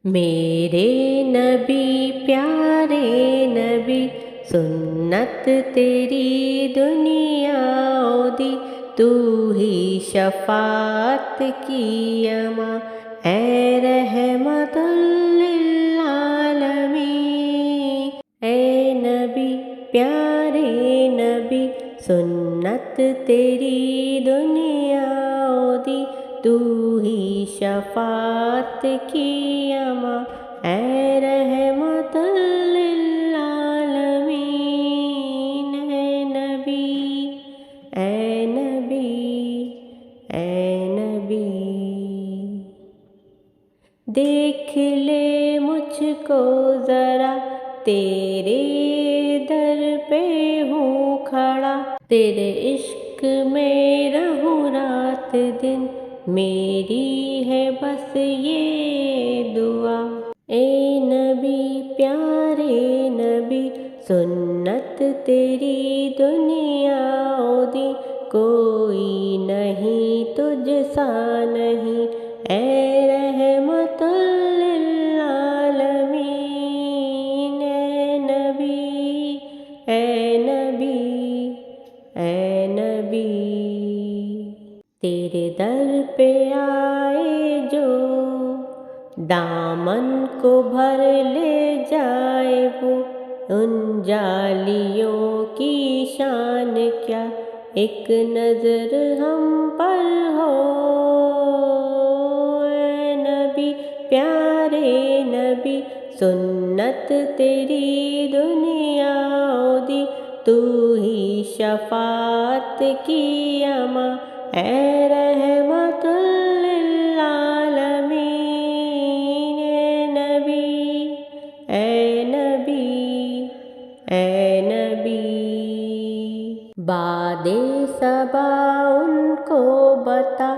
میرے نبی پیارے نبی سنت تیری دنیا دی، تو ہی شفاعت کی اماں اے رحمت للعالمین۔ اے نبی پیارے نبی سنت تیری دنیا دی، تو ہی شفاعت کی اماں اے رحمت للعالمین۔ اے نبی اے نبی اے نبی، دیکھ لے مجھ کو ذرا تیرے در پہ ہوں کھڑا، تیرے عشق میں رہوں رات دن، میری ہے بس یہ دعا۔ اے نبی پیارے نبی سنت تیری دنیا دی، کوئی نہیں تجھ سا نہیں اے رحمت للعالمین۔ اے نبی اے نبی اے نبی، تیرے در پہ آئے جو دامن کو بھر لے جائے وہ، ان جالیوں کی شان کیا، ایک نظر ہم پر ہو۔ اے نبی پیارے نبی سنت تیری دنیا دی، تو ہی شفاعت کی اماں اے رحمت للعالمین۔ اے نبی اے نبی اے نبی، باد صبا ان کو بتا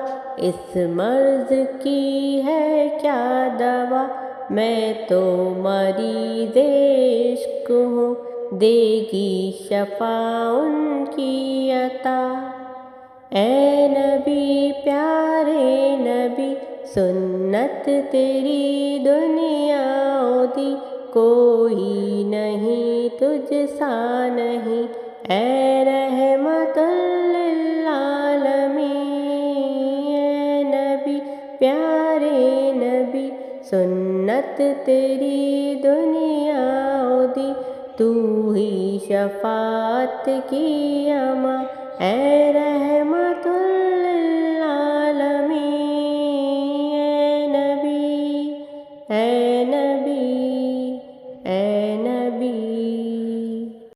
اس مرض کی ہے کیا دوا، میں تو مریض عشق ہوں، دے گی شفا ان کی عطا۔ اے نبی پیارے نبی سنت تیری دنیا دی، کوئی نہیں تجھ سا نہیں اے رحمت للعالمین۔ اے نبی پیارے نبی سنت تیری دنیا دی، تو ہی شفاعت کی اماں اے رحمت للعالمین۔ اے نبی اے